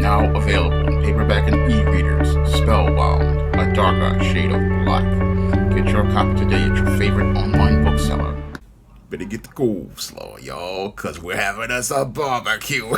Now available in paperback and e-readers. Spellbound, a darker shade of black. Get your copy today at your favorite online bookseller. Better get the coleslaw, y'all, cause we're having us a barbecue.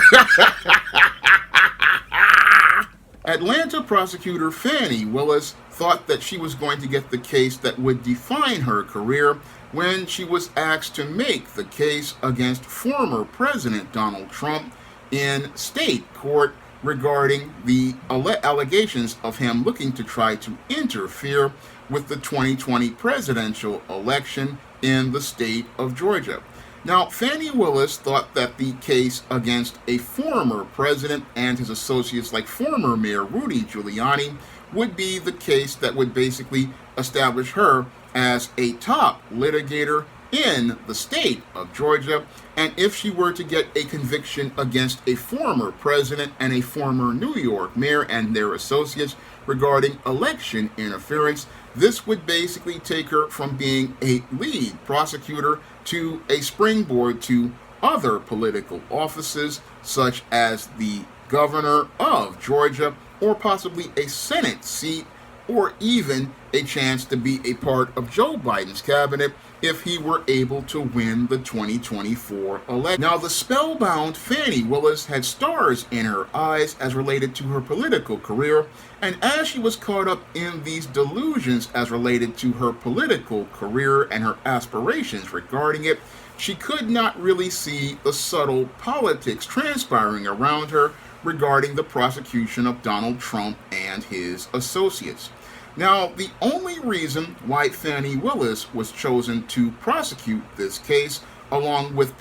Atlanta prosecutor Fani Willis thought that she was going to get the case that would define her career when she was asked to make the case against former President Donald Trump in state court regarding the allegations of him looking to try to interfere with the 2020 presidential election in the state of Georgia. Now, Fani Willis thought that the case against a former president and his associates like former Mayor Rudy Giuliani would be the case that would basically establish her as a top litigator in the state of Georgia, and if she were to get a conviction against a former president and a former New York mayor and their associates regarding election interference, this would basically take her from being a lead prosecutor to a springboard to other political offices, such as the governor of Georgia, or possibly a Senate seat, or even a chance to be a part of Joe Biden's cabinet if he were able to win the 2024 election. Now, the spellbound Fani Willis had stars in her eyes as related to her political career, and as she was caught up in these delusions as related to her political career and her aspirations regarding it, she could not really see the subtle politics transpiring around her regarding the prosecution of Donald Trump and his associates. Now, the only reason why Fani Willis was chosen to prosecute this case, along with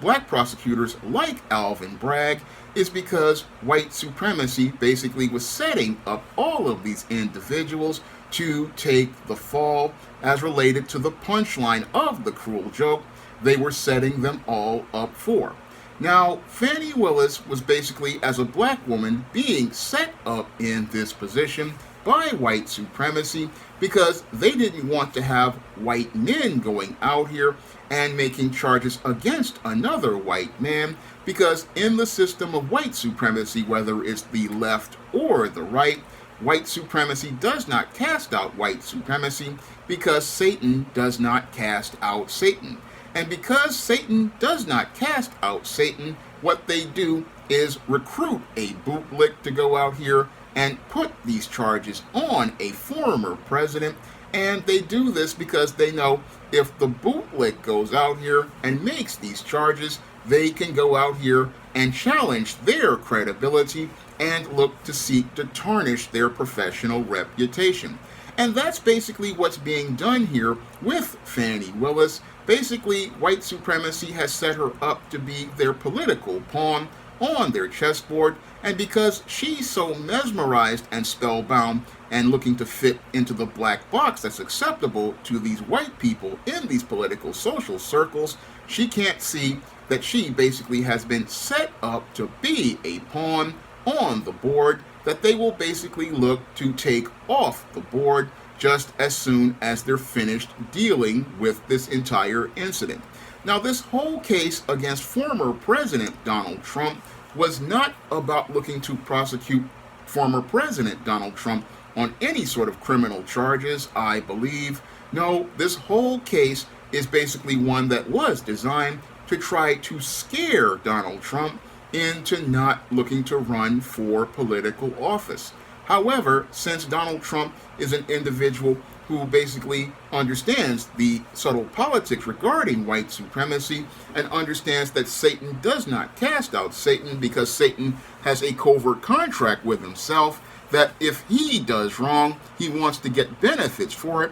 black prosecutors like Alvin Bragg, is because white supremacy basically was setting up all of these individuals to take the fall as related to the punchline of the cruel joke they were setting them all up for. Now, Fani Willis was basically, as a black woman, being set up in this position by white supremacy because they didn't want to have white men going out here and making charges against another white man, because in the system of white supremacy, whether it's the left or the right, white supremacy does not cast out white supremacy because Satan does not cast out Satan. And because Satan does not cast out Satan, what they do is recruit a bootlick to go out here and put these charges on a former president. And they do this because they know if the bootlick goes out here and makes these charges, they can go out here and challenge their credibility and look to seek to tarnish their professional reputation. And that's basically what's being done here with Fani Willis. Basically, white supremacy has set her up to be their political pawn on their chessboard, and because she's so mesmerized and spellbound and looking to fit into the black box that's acceptable to these white people in these political social circles, she can't see that she basically has been set up to be a pawn on the board that they will basically look to take off the board just as soon as they're finished dealing with this entire incident. Now, this whole case against former President Donald Trump was not about looking to prosecute former President Donald Trump on any sort of criminal charges, I believe. No, this whole case is basically one that was designed to try to scare Donald Trump into not looking to run for political office. However, since Donald Trump is an individual who basically understands the subtle politics regarding white supremacy and understands that Satan does not cast out Satan because Satan has a covert contract with himself that if he does wrong, he wants to get benefits for it.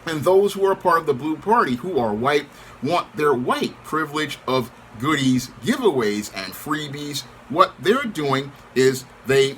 And those who are part of the Blue Party who are white want their white privilege of goodies, giveaways, and freebies. What they're doing is they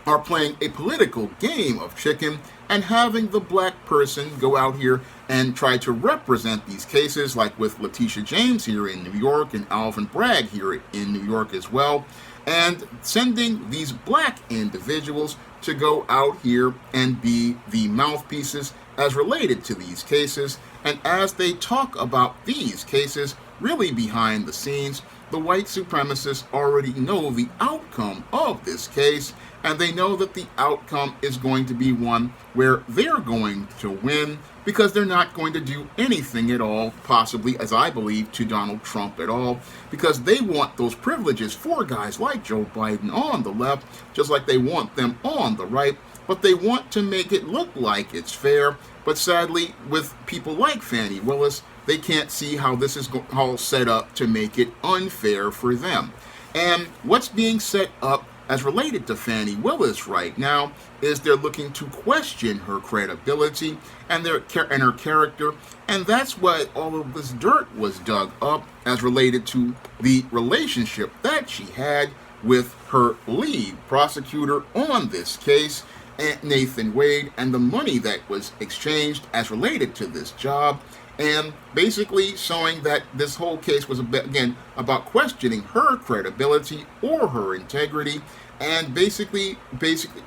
are playing a political game of chicken and having the black person go out here and try to represent these cases, like with Letitia James here in New York and Alvin Bragg here in New York as well, and sending these black individuals to go out here and be the mouthpieces as related to these cases. And as they talk about these cases, really behind the scenes, the white supremacists already know the outcome of this case, and they know that the outcome is going to be one where they're going to win, because they're not going to do anything at all, possibly, as I believe, to Donald Trump at all, because they want those privileges for guys like Joe Biden on the left, just like they want them on the right, but they want to make it look like it's fair. But sadly, with people like Fani Willis, they can't see how this is all set up to make it unfair for them. And what's being set up as related to Fani Willis right now is they're looking to question her credibility and her character, and that's why all of this dirt was dug up as related to the relationship that she had with her lead prosecutor on this case, Nathan Wade, and the money that was exchanged as related to this job, and basically showing that this whole case was, again, about questioning her credibility or her integrity, and basically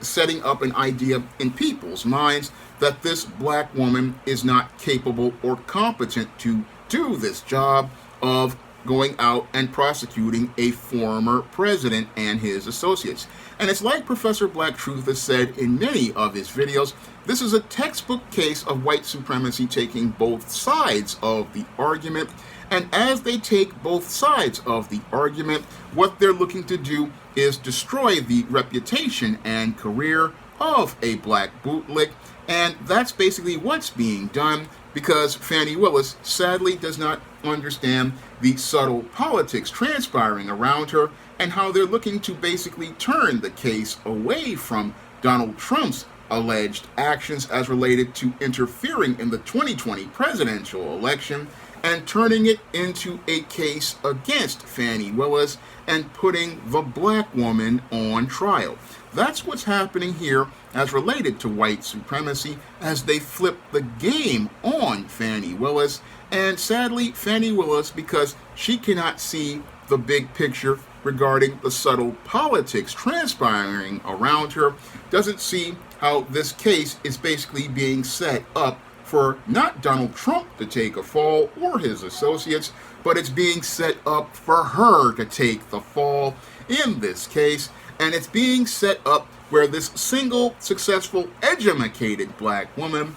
setting up an idea in people's minds that this black woman is not capable or competent to do this job of going out and prosecuting a former president and his associates. And it's like Professor Black Truth has said in many of his videos, this is a textbook case of white supremacy taking both sides of the argument. And as they take both sides of the argument, what they're looking to do is destroy the reputation and career of a black bootlick. And that's basically what's being done, because Fani Willis sadly does not understand the subtle politics transpiring around her and how they're looking to basically turn the case away from Donald Trump's alleged actions as related to interfering in the 2020 presidential election and turning it into a case against Fani Willis and putting the black woman on trial. That's what's happening here as related to white supremacy, as they flip the game on Fani Willis. And sadly, Fani Willis, because she cannot see the big picture regarding the subtle politics transpiring around her, doesn't see how this case is basically being set up for not Donald Trump to take a fall or his associates, but it's being set up for her to take the fall in this case. And it's being set up where this single, successful, educated black woman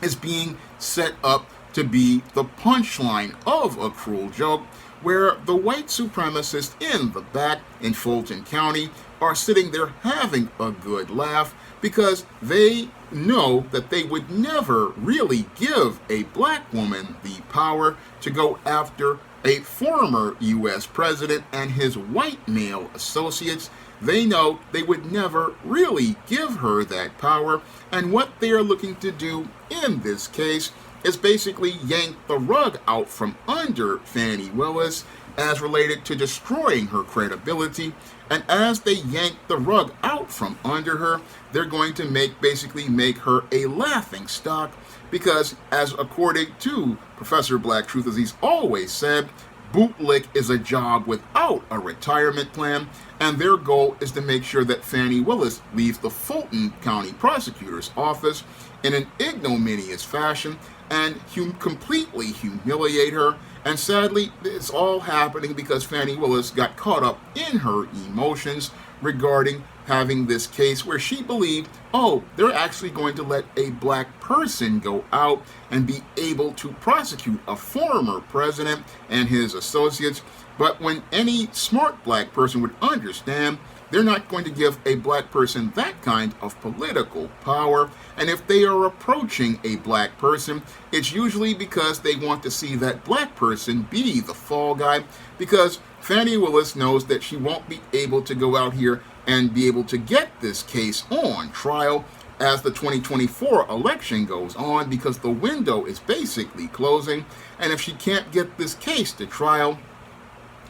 is being set up to be the punchline of a cruel joke, where the white supremacists in the back in Fulton County are sitting there having a good laugh, because they know that they would never really give a black woman the power to go after a former U.S. president and his white male associates. They know they would never really give her that power, and what they are looking to do in this case is basically yank the rug out from under Fani Willis as related to destroying her credibility. And as they yank the rug out from under her, they're going to make her a laughing stock, because as according to Professor Black Truth, as he's always said, bootlick is a job without a retirement plan, and their goal is to make sure that Fani Willis leaves the Fulton County Prosecutor's office in an ignominious fashion and completely humiliate her. And sadly, it's all happening because Fani Willis got caught up in her emotions regarding having this case where she believed, oh, they're actually going to let a black person go out and be able to prosecute a former president and his associates. But when any smart black person would understand, they're not going to give a black person that kind of political power. And if they are approaching a black person, it's usually because they want to see that black person be the fall guy, because Fani Willis knows that she won't be able to go out here and be able to get this case on trial as the 2024 election goes on, because the window is basically closing. And if she can't get this case to trial,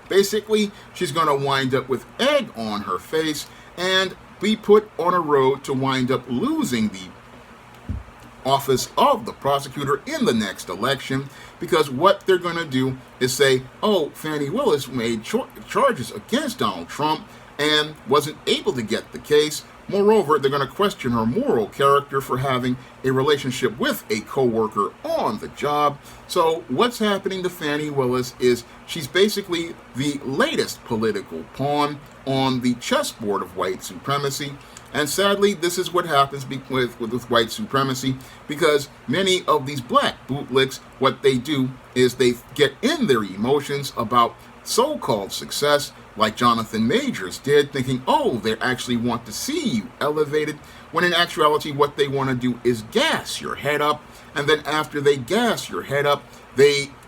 basically she's going to wind up with egg on her face and be put on a road to wind up losing the office of the prosecutor in the next election, because what they're going to do is say, oh, Fani Willis made charges against Donald Trump and wasn't able to get the case. Moreover, they're going to question her moral character for having a relationship with a coworker on the job. So what's happening to Fani Willis is she's basically the latest political pawn on the chessboard of white supremacy. And sadly, this is what happens with white supremacy, because many of these black bootlicks, what they do is they get in their emotions about so-called success, like Jonathan Majors did, thinking, oh, they actually want to see you elevated, when in actuality what they want to do is gas your head up. And then after they gas your head up,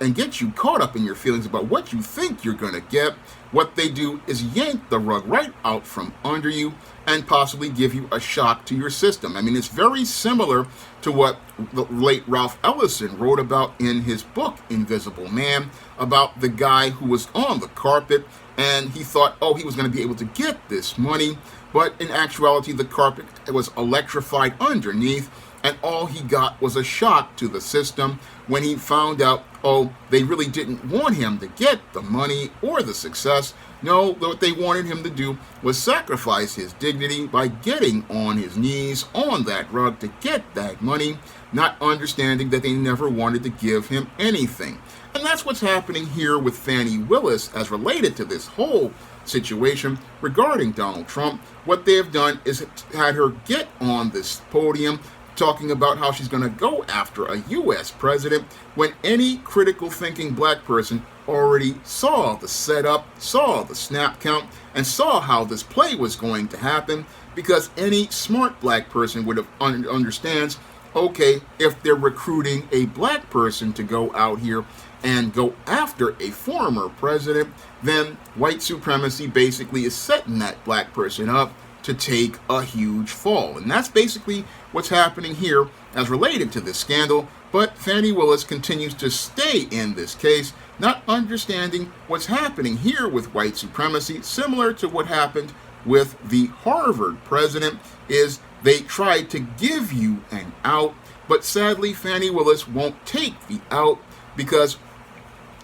and get you caught up in your feelings about what you think you're going to get, what they do is yank the rug right out from under you and possibly give you a shock to your system. I mean, it's very similar to what the late Ralph Ellison wrote about in his book, Invisible Man, about the guy who was on the carpet and he thought, oh, he was going to be able to get this money, but in actuality, the carpet was electrified underneath, and all he got was a shock to the system when he found out, oh, they really didn't want him to get the money or the success. No, what they wanted him to do was sacrifice his dignity by getting on his knees on that rug to get that money, not understanding that they never wanted to give him anything. And that's what's happening here with Fani Willis as related to this whole situation regarding Donald Trump. What they have done is had her get on this podium talking about how she's going to go after a U.S. president when any critical thinking black person already saw the setup, saw the snap count, and saw how this play was going to happen, because any smart black person would have understands, okay, if they're recruiting a black person to go out here and go after a former president, then white supremacy basically is setting that black person up to take a huge fall. And that's basically what's happening here as related to this scandal. But Fani Willis continues to stay in this case, not understanding what's happening here with white supremacy, similar to what happened with the Harvard president, is they tried to give you an out, but sadly Fani Willis won't take the out, because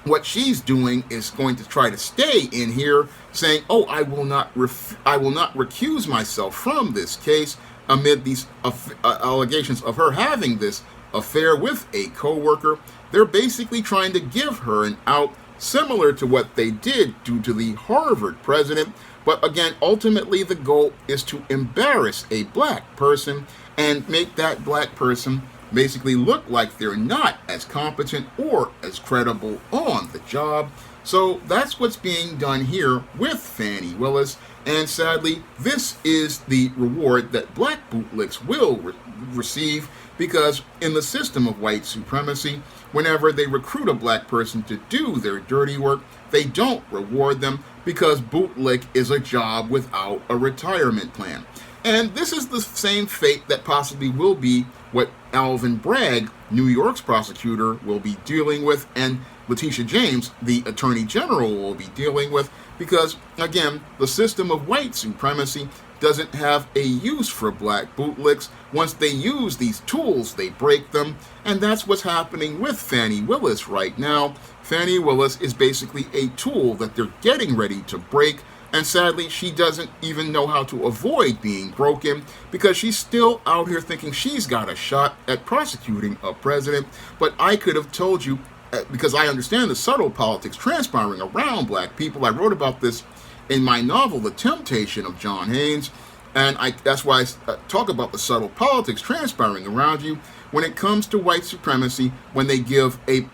what she's doing is going to try to stay in here saying, oh, I will not recuse myself from this case amid these allegations of her having this affair with a coworker. They're basically trying to give her an out, similar to what they did due to the Harvard president. But again, ultimately the goal is to embarrass a black person and make that black person basically look like they're not as competent or as credible on the job. So that's what's being done here with Fani Willis, and sadly this is the reward that black bootlicks will receive, because in the system of white supremacy, whenever they recruit a black person to do their dirty work, they don't reward them, because bootlick is a job without a retirement plan. And this is the same fate that possibly will be what Alvin Bragg, New York's prosecutor, will be dealing with, and Letitia James, the Attorney General, will be dealing with, because, again, the system of white supremacy doesn't have a use for black bootlicks. Once they use these tools, they break them, and that's what's happening with Fani Willis right now. Fani Willis is basically a tool that they're getting ready to break, and sadly, she doesn't even know how to avoid being broken, because she's still out here thinking she's got a shot at prosecuting a president. But I could have told you, because I understand the subtle politics transpiring around black people. I wrote about this in my novel, The Temptation of John Haynes, and that's why I talk about the subtle politics transpiring around you when it comes to white supremacy. When they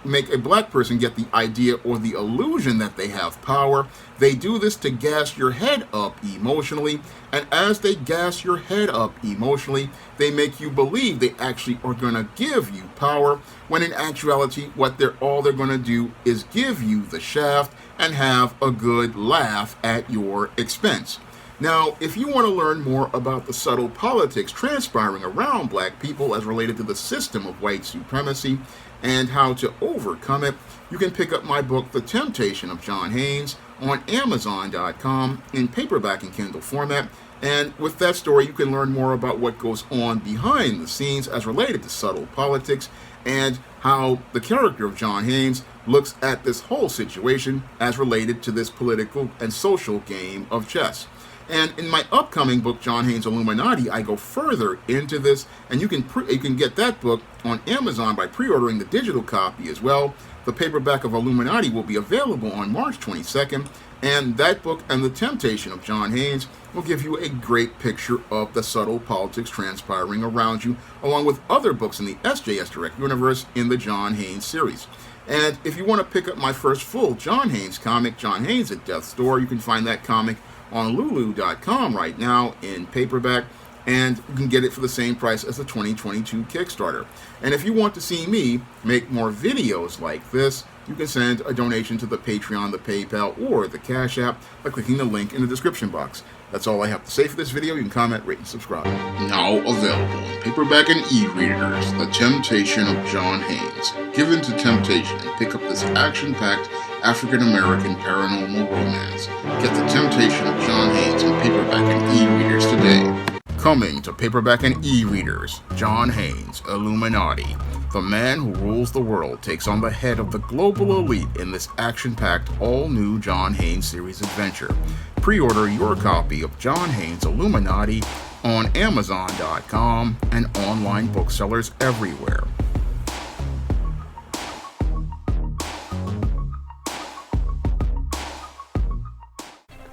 make a black person get the idea or the illusion that they have power, they do this to gas your head up emotionally, and as they gas your head up emotionally, they make you believe they actually are going to give you power, when in actuality what they're going to do is give you the shaft and have a good laugh at your expense. Now, if you want to learn more about the subtle politics transpiring around black people as related to the system of white supremacy and how to overcome it, you can pick up my book, The Temptation of John Haynes, on Amazon.com in paperback and Kindle format. And with that story, you can learn more about what goes on behind the scenes as related to subtle politics, and how the character of John Haynes looks at this whole situation as related to this political and social game of chess. And in my upcoming book, John Haynes' Illuminati, I go further into this, and you can get that book on Amazon by pre-ordering the digital copy as well. The paperback of Illuminati will be available on March 22nd, and that book and The Temptation of John Haynes will give you a great picture of the subtle politics transpiring around you, along with other books in the SJS Direct Universe in the John Haynes series. And if you want to pick up my first full John Haynes comic, John Haynes at Death's Door, you can find that comic on Lulu.com right now in paperback, and you can get it for the same price as the 2022 Kickstarter. And if you want to see me make more videos like this, you can send a donation to the Patreon, the PayPal, or the Cash App by clicking the link in the description box. That's all I have to say for this video. You can comment, rate, and subscribe. Now available in paperback and e-readers, The Temptation of John Haynes. Give in to temptation and pick up this action-packed African-American paranormal romance. Get The Temptation of John Haynes in paperback and e-readers today. Coming to paperback and e-readers, John Haynes, Illuminati. The man who rules the world takes on the head of the global elite in this action-packed, all-new John Haynes series adventure. Pre-order your copy of John Haynes' Illuminati on Amazon.com and online booksellers everywhere.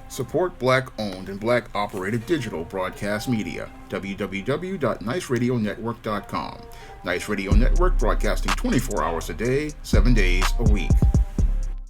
Support Black-owned and Black-operated digital broadcast media. www.niceradionetwork.com. Nice Radio Network, broadcasting 24 hours a day, 7 days a week.